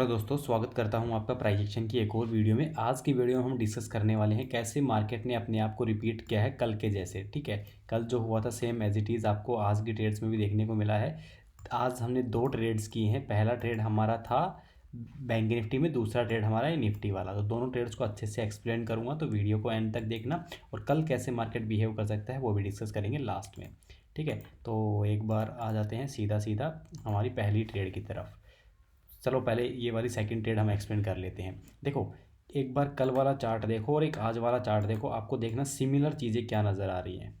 Hello दोस्तों, स्वागत करता हूं आपका प्राइस एक्शन की एक और वीडियो में। आज की वीडियो में हम डिस्कस करने वाले हैं कैसे मार्केट ने अपने आप को रिपीट किया है कल के जैसे। ठीक है, कल जो हुआ था सेम एज इट इज़ आपको आज की ट्रेड्स में भी देखने को मिला है। आज हमने दो ट्रेड्स किए हैं। पहला ट्रेड हमारा था बैंक निफ्टी में, दूसरा ट्रेड हमारा है निफ्टी वाला। तो दोनों ट्रेड्स को अच्छे से एक्सप्लेन करूँगा, तो वीडियो को एंड तक देखना। और कल कैसे मार्केट बिहेव कर सकता है वो भी डिस्कस करेंगे लास्ट में। ठीक है, तो एक बार आ जाते हैं सीधा सीधा हमारी पहली ट्रेड की तरफ। चलो पहले ये वाली सेकंड ट्रेड हम एक्सप्लेन कर लेते हैं। देखो, एक बार कल वाला चार्ट देखो और एक आज वाला चार्ट देखो, आपको देखना सिमिलर चीज़ें क्या नज़र आ रही हैं।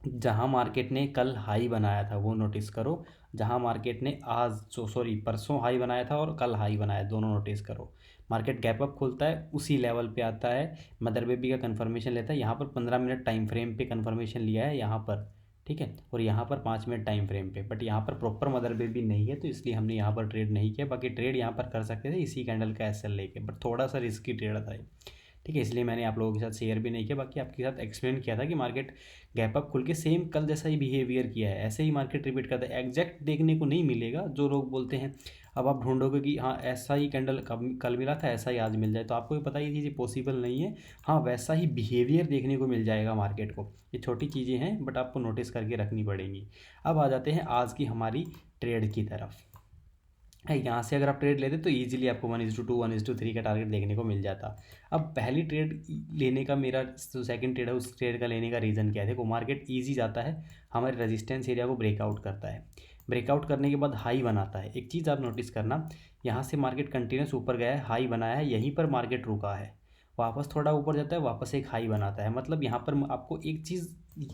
जहां मार्केट ने कल हाई बनाया था वो नोटिस करो, जहां मार्केट ने आज सॉरी परसों हाई बनाया था और कल हाई बनाया, दोनों नोटिस करो। मार्केट गैप अप खुलता है, उसी लेवल पे आता है, मदर बेबी का कंफर्मेशन लेता है। यहाँ पर 15 मिनट टाइम फ्रेम पे कंफर्मेशन लिया है यहाँ पर। ठीक है, और यहाँ पर 5 मिनट टाइम फ्रेम पे, बट यहाँ पर प्रॉपर मदर बेबी नहीं है, तो इसलिए हमने यहाँ पर ट्रेड नहीं किया। बाकी ट्रेड यहाँ पर कर सकते थे इसी कैंडल का एसएल लेके, बट थोड़ा सा रिस्की ट्रेड था ये। ठीक है, इसलिए मैंने आप लोगों के साथ शेयर भी नहीं किया। बाकी आपके साथ एक्सप्लेन किया था कि मार्केट गैप अप खुल के सेम कल जैसा ही बिहेवियर किया है, ऐसे ही मार्केट रिपीट करता है। एग्जैक्ट देखने को नहीं मिलेगा जो लोग बोलते हैं। अब आप ढूंढोगे कि हाँ ऐसा ही कैंडल कल मिला था, ऐसा ही आज मिल जाए, तो आपको भी पता ये चीज़ें पॉसिबल नहीं है। हाँ, वैसा ही बिहेवियर देखने को मिल जाएगा मार्केट को। ये छोटी चीज़ें हैं बट आपको नोटिस करके रखनी पड़ेंगी। अब आ जाते हैं आज की हमारी ट्रेड की तरफ। है, यहाँ से अगर आप ट्रेड लेते तो इजीली आपको 1:2 1:3 का टारगेट देखने को मिल जाता। अब पहली ट्रेड लेने का मेरा जो सेकंड ट्रेड है उस ट्रेड का लेने का रीज़न क्या है। देखो, मार्केट इजी जाता है, हमारे रेजिस्टेंस एरिया को ब्रेकआउट करता है। ब्रेकआउट करने के बाद हाई बनाता है। एक चीज़ आप नोटिस करना, यहाँ से मार्केट कंटिन्यूस ऊपर गया है, हाई बनाया है, यहीं पर मार्केट रुका है, वापस थोड़ा ऊपर जाता है, वापस एक हाई बनाता है। मतलब यहाँ पर आपको एक चीज़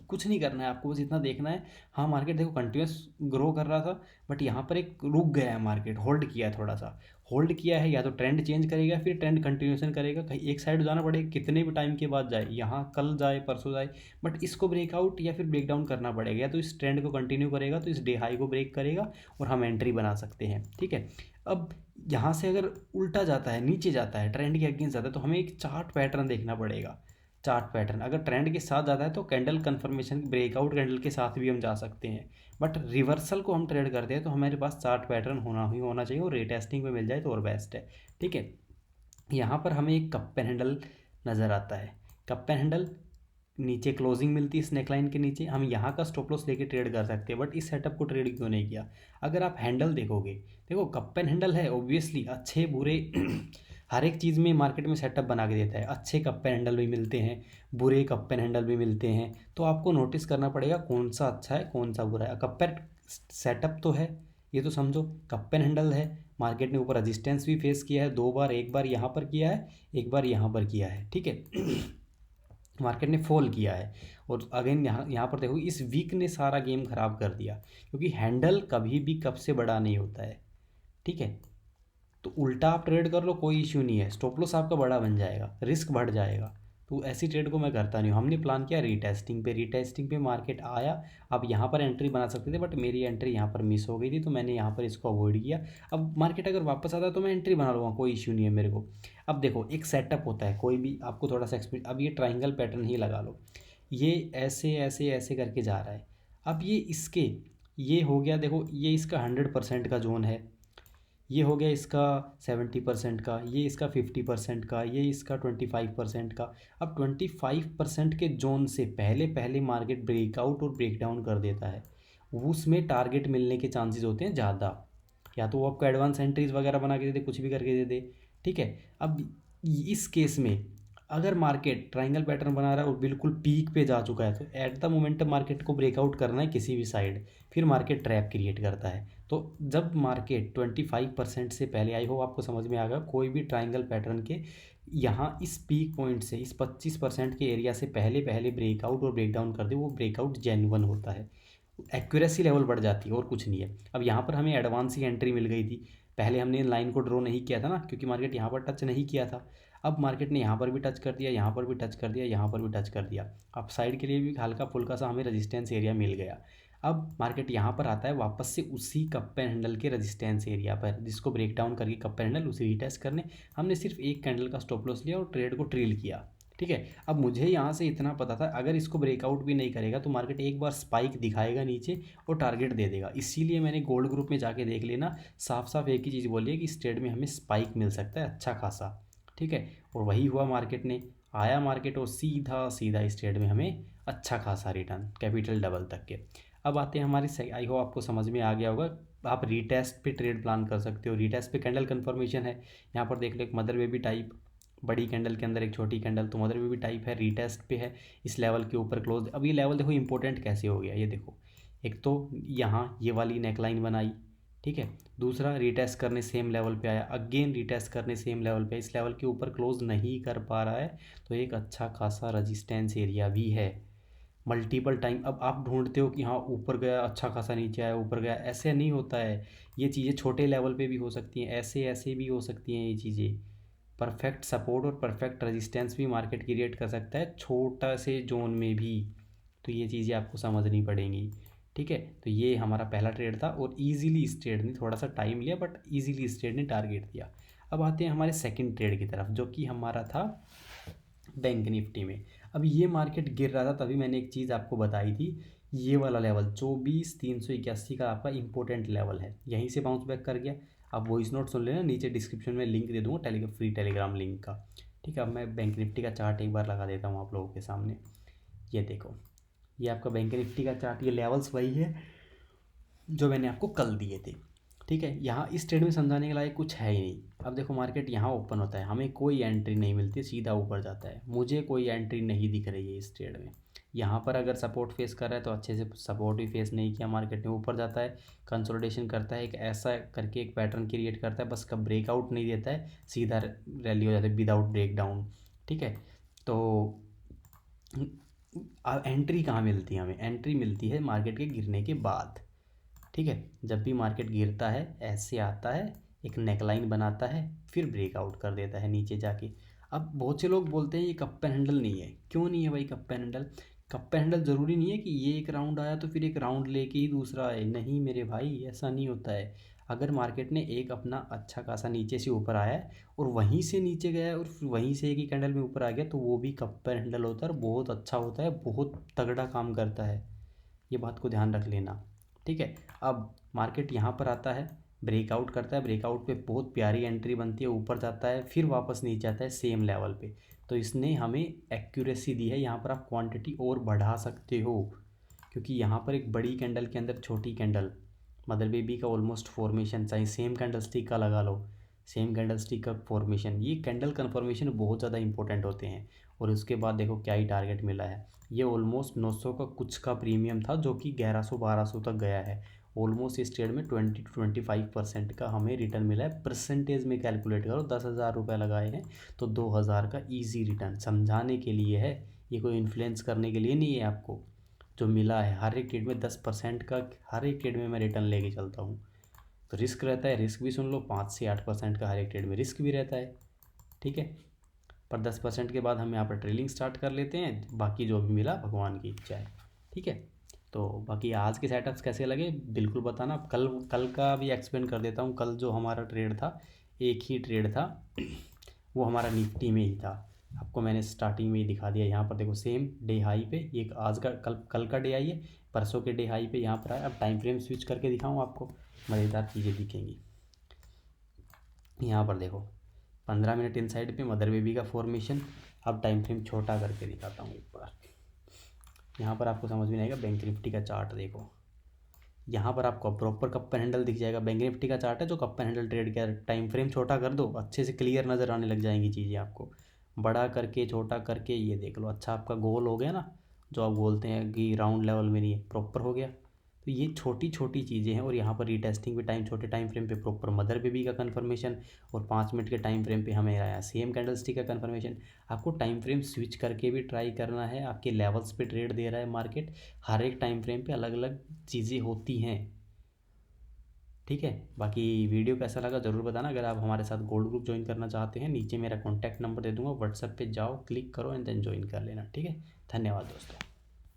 कुछ नहीं करना है, आपको बस इतना देखना है। हाँ, मार्केट देखो कंटिन्यूस ग्रो कर रहा था, बट यहाँ पर एक रुक गया है, मार्केट होल्ड किया है, थोड़ा सा होल्ड किया है। या तो ट्रेंड चेंज करेगा, फिर ट्रेंड कंटिन्यूशन करेगा, कहीं एक साइड जाना पड़ेगा, कितने भी टाइम के बाद जाए, यहाँ कल जाए परसों जाए, बट इसको ब्रेकआउट या फिर ब्रेक डाउन करना पड़ेगा। या तो इस ट्रेंड को कंटिन्यू करेगा, तो इस डे हाई को ब्रेक करेगा और हम एंट्री बना सकते हैं। ठीक है, अब यहाँ से अगर उल्टा जाता है, नीचे जाता है, ट्रेंड के अगेंस्ट जाता है, तो हमें एक चार्ट पैटर्न देखना पड़ेगा। चार्ट पैटर्न अगर ट्रेंड के साथ जाता है तो कैंडल कंफर्मेशन ब्रेकआउट कैंडल के साथ भी हम जा सकते हैं, बट रिवर्सल को हम ट्रेड करते हैं तो हमारे पास चार्ट पैटर्न होना ही होना चाहिए, और रेटेस्टिंग में मिल जाए तो और बेस्ट है। ठीक है, यहाँ पर हमें एक कप पेन हैंडल नज़र आता है। कप पेन हैंडल नीचे क्लोजिंग मिलती है स्नेक लाइन के नीचे, हम यहाँ का स्टॉप लॉस लेके ट्रेड कर सकते हैं, बट इस सेटअप को ट्रेड क्यों नहीं किया। अगर आप हैंडल देखोगे, देखो कप पेन हैंडल है, ऑब्वियसली अच्छे बुरे हर एक चीज़ में मार्केट में सेटअप बना के देता है। अच्छे कप पेन हैंडल भी मिलते हैं, बुरे कप पेन हैंडल भी मिलते हैं, तो आपको नोटिस करना पड़ेगा कौन सा अच्छा है कौन सा बुरा है। कप पेन सेटअप तो है, ये तो समझो कप पेन हैंडल है। मार्केट ने ऊपर रजिस्टेंस भी फेस किया है दो बार, एक बार यहाँ पर किया है, एक बार यहाँ पर किया है। ठीक है मार्केट ने फॉल किया है, और अगेन यहाँ यहाँ पर देखो इस वीक ने सारा गेम खराब कर दिया, क्योंकि हैंडल कभी भी कप से बड़ा नहीं होता है। ठीक है, तो उल्टा आप ट्रेड कर लो, कोई इश्यू नहीं है, स्टॉप लॉस आपका बड़ा बन जाएगा, रिस्क बढ़ जाएगा। तो ऐसी ट्रेड को मैं करता नहीं हूँ। हमने प्लान किया रीटेस्टिंग पे मार्केट आया, आप यहाँ पर एंट्री बना सकते थे, बट मेरी एंट्री यहाँ पर मिस हो गई थी, तो मैंने यहाँ पर इसको अवॉइड किया। अब मार्केट अगर वापस आता है तो मैं एंट्री बना लूँगा, कोई इश्यू नहीं है मेरे को। अब देखो, एक सेटअप होता है, कोई भी आपको थोड़ा सा एक्सपीरियंस, अब ये ट्राइंगल पैटर्न ही लगा लो, ये ऐसे ऐसे ऐसे करके जा रहा है। अब ये हो गया, देखो ये इसका 100% का जोन है, ये हो गया इसका 70% का, ये इसका 50% का, ये इसका 25% का। अब 25% के जोन से पहले पहले मार्केट ब्रेकआउट और ब्रेकडाउन कर देता है, उसमें टारगेट मिलने के चांसेस होते हैं ज़्यादा। या तो वो आपको एडवांस एंट्रीज वगैरह बना के दे दे, कुछ भी करके दे दे। ठीक है, अब इस केस में अगर मार्केट ट्राइंगल पैटर्न बना रहा है और बिल्कुल पीक पे जा चुका है, तो एट द मोमेंटम मार्केट को ब्रेकआउट करना है किसी भी साइड, फिर मार्केट ट्रैप क्रिएट करता है। तो जब मार्केट 25% से पहले आई हो, आपको समझ में आ गया, कोई भी ट्राइंगल पैटर्न के यहाँ इस पीक पॉइंट से, इस 25% के एरिया से पहले पहले ब्रेकआउट और ब्रेकडाउन कर दे, वो ब्रेकआउट जेन्युइन होता है, एक्यूरेसी लेवल बढ़ जाती है और कुछ नहीं है। अब यहाँ पर हमें एडवांस ही एंट्री मिल गई थी, पहले हमने लाइन को ड्रॉ नहीं किया था ना, क्योंकि मार्केट यहाँ पर टच नहीं किया था। अब मार्केट ने यहाँ पर भी टच कर दिया, यहाँ पर भी टच कर दिया, यहाँ पर भी टच कर दिया, अब साइड के लिए भी हल्का फुल्का सा हमें रेजिस्टेंस एरिया मिल गया। अब मार्केट यहाँ पर आता है वापस से उसी कप पेन हैंडल के रेजिस्टेंस एरिया पर, जिसको ब्रेक डाउन करके कप पेन हैंडल उसे रीटेस्ट करने, हमने सिर्फ एक कैंडल का स्टॉप लॉस लिया और ट्रेड को ट्रिल किया। ठीक है। अब मुझे यहाँ से इतना पता था अगर इसको ब्रेकआउट भी नहीं करेगा तो मार्केट एक बार स्पाइक दिखाएगा नीचे और टारगेट दे देगा, इसीलिए मैंने गोल्ड ग्रुप में जाके देख लेना, साफ साफ एक ही चीज़ बोली है कि इस ट्रेड में हमें स्पाइक मिल सकता है अच्छा खासा। ठीक है, और वही हुआ, मार्केट ने आया मार्केट और सीधा सीधा इस ट्रेड में हमें अच्छा खासा रिटर्न, कैपिटल डबल तक के। अब आते हैं हमारे, आई होप आपको समझ में आ गया होगा। आप रीटेस्ट पे ट्रेड प्लान कर सकते हो। रीटेस्ट पे कैंडल कन्फर्मेशन है, यहाँ पर देख लो एक मदर बेबी टाइप, बड़ी कैंडल के अंदर एक छोटी कैंडल, तो मदर बेबी टाइप है, रीटेस्ट पे है, इस लेवल के ऊपर क्लोज। अब ये लेवल देखो इंपॉर्टेंट कैसे हो गया, ये देखो, एक तो यहाँ ये वाली नेकलाइन बनाई, ठीक है, दूसरा रीटेस्ट करने सेम लेवल पे आया, अगेन रीटेस्ट करने सेम लेवल पे, इस लेवल के ऊपर क्लोज नहीं कर पा रहा है, तो एक अच्छा खासा रजिस्टेंस एरिया भी है। मल्टीपल टाइम अब आप ढूंढते हो कि हाँ ऊपर गया अच्छा खासा, नीचे आया ऊपर गया, ऐसे नहीं होता है। ये चीज़ें छोटे लेवल पे भी हो सकती हैं, ऐसे ऐसे भी हो सकती हैं ये चीज़ें। परफेक्ट सपोर्ट और परफेक्ट रेजिस्टेंस भी मार्केट क्रिएट कर सकता है छोटा से जोन में भी, तो ये चीज़ें आपको समझनी पड़ेंगी। ठीक है, तो ये हमारा पहला ट्रेड था और इजीली इस ट्रेड ने थोड़ा सा टाइम लिया बट इजीली इस ट्रेड ने टारगेट दिया। अब आते हैं हमारे सेकंड ट्रेड की तरफ, जो कि हमारा था बैंक निफ्टी में। अब ये मार्केट गिर रहा था, तभी मैंने एक चीज़ आपको बताई थी, ये वाला लेवल 24,381 का आपका इंपॉर्टेंट लेवल है, यहीं से बाउंस बैक कर गया। आप वॉइस नोट सुन लेना, नीचे डिस्क्रिप्शन में लिंक दे दूँगा फ्री टेलीग्राम लिंक का। ठीक है, अब मैं बैंक निफ्टी का चार्ट एक बार लगा देता हूँ आप लोगों के सामने। ये देखो, ये आपका बैंक निफ्टी का चार्ट, ये लेवल्स वही है जो मैंने आपको कल दिए थे। ठीक है, यहाँ इस ट्रेड में समझाने के लायक कुछ है ही नहीं। अब देखो मार्केट यहाँ ओपन होता है, हमें कोई एंट्री नहीं मिलती, सीधा ऊपर जाता है, मुझे कोई एंट्री नहीं दिख रही है इस ट्रेड में। यहाँ पर अगर सपोर्ट फेस कर रहा है तो अच्छे से सपोर्ट भी फेस नहीं किया, मार्केट में ऊपर जाता है, कंसोलिडेशन करता है, एक ऐसा करके एक पैटर्न क्रिएट करता है, बस कब ब्रेकआउट नहीं देता है, सीधा रैली हो जाता है विदाउट ब्रेकडाउन। ठीक है, तो एंट्री कहाँ मिलती है हमें, एंट्री मिलती है मार्केट के गिरने के बाद। ठीक है, जब भी मार्केट गिरता है ऐसे आता है, एक नेकलाइन बनाता है, फिर ब्रेकआउट कर देता है नीचे जाके। अब बहुत से लोग बोलते हैं ये कप एंड हैंडल नहीं है, क्यों नहीं है भाई cup and handle? Cup and handle ज़रूरी नहीं है कि ये एक राउंड आया तो फिर एक राउंड लेके ही दूसरा आए, नहीं मेरे भाई ऐसा नहीं होता है। अगर मार्केट ने एक अपना अच्छा खासा नीचे से ऊपर आया है और वहीं से नीचे गया है और फिर वहीं से एक ही कैंडल में ऊपर आ गया, तो वो भी कप एंड हैंडल होता है और बहुत अच्छा होता है, बहुत तगड़ा काम करता है, ये बात को ध्यान रख लेना। ठीक है, अब मार्केट यहाँ पर आता है, ब्रेकआउट करता है, ब्रेकआउट पे बहुत प्यारी एंट्री बनती है, ऊपर जाता है, फिर वापस नीचे आता है सेम लेवल पे, तो इसने हमें एक्यूरेसी दी है। यहाँ पर आप क्वांटिटी और बढ़ा सकते हो, क्योंकि यहाँ पर एक बड़ी कैंडल के अंदर छोटी कैंडल, मदर बेबी का ऑलमोस्ट फॉर्मेशन, चाहे सेम कैंडल स्टिक का लगा लो, सेम कैंडल स्टिक का फॉर्मेशन, ये कैंडल कन्फर्मेशन बहुत ज़्यादा इंपॉर्टेंट होते हैं। और उसके बाद देखो क्या ही टारगेट मिला है, ये ऑलमोस्ट 900 का कुछ का प्रीमियम था जो कि 1100-1200 तक गया है। ऑलमोस्ट इस ट्रेड में 20-25% का हमें रिटर्न मिला है। परसेंटेज में कैलकुलेट करो, 10,000 रुपये लगाए हैं तो 2,000 का ईजी रिटर्न, समझाने के लिए है, ये कोई इन्फ्लुएंस करने के लिए नहीं है। आपको जो मिला है हर एक ट्रेड में 10% का, हर एक ट्रेड में मैं रिटर्न लेके चलता हूँ। तो रिस्क रहता है, रिस्क भी सुन लो, 5 से 8% का हर एक ट्रेड में रिस्क भी रहता है। ठीक है, पर 10% के बाद हम यहाँ पर ट्रेलिंग स्टार्ट कर लेते हैं, बाकी जो भी मिला भगवान की इच्छा है। ठीक है, तो बाकी आज के सेटअप्स कैसे लगे बिल्कुल बताना। कल कल का भी एक्सप्लेन कर देता हूँ। कल जो हमारा ट्रेड था, एक ही ट्रेड था, वो हमारा निफ्टी में ही था, आपको मैंने स्टार्टिंग में ही दिखा दिया। यहाँ पर देखो सेम डे हाई पे, ये आज का कल का डे हाई है, परसों के डे हाई पे यहाँ पर आया। अब टाइम फ्रेम स्विच करके दिखाऊँ आपको, मज़ेदार चीज़ें दिखेंगी। यहाँ पर देखो 15 मिनट इन साइड पे मदर बेबी का फॉर्मेशन। अब टाइम फ्रेम छोटा करके दिखाता हूँ एक बार, यहाँ पर आपको समझ में आएगा। बैंक निफ्टी का चार्ट देखो, यहाँ पर आपको प्रॉपर कप एंड हैंडल दिख जाएगा। बैंक निफ्टी का चार्ट है जो कप एंड हैंडल ट्रेड का, टाइम फ्रेम छोटा कर दो, अच्छे से क्लियर नज़र आने लग जाएंगी चीज़ें आपको। बड़ा करके छोटा करके ये देख लो, अच्छा आपका गोल हो गया ना, जो आप बोलते हैं कि राउंड लेवल में नहीं है, प्रॉपर हो गया। तो ये छोटी छोटी चीज़ें हैं। और यहाँ पर रीटेस्टिंग पे टाइम, छोटे टाइम फ्रेम पे प्रॉपर मदर बेबी का कन्फर्मेशन, और 5 मिनट के टाइम फ्रेम पे हमें आया सेम कैंडल स्टिक का कन्फर्मेशन। आपको टाइम फ्रेम स्विच करके भी ट्राई करना है, आपके लेवल्स पे ट्रेड दे रहा है मार्केट, हर एक टाइम फ्रेम पे अलग अलग चीज़ें होती हैं। ठीक है, बाकी वीडियो कैसा लगा ज़रूर बताना। अगर आप हमारे साथ गोल्ड ग्रुप ज्वाइन करना चाहते हैं, नीचे मेरा कॉन्टैक्ट नंबर दे दूंगा, व्हाट्सएप पे जाओ, क्लिक करो एंड देन ज्वाइन कर लेना। ठीक है, धन्यवाद दोस्तों।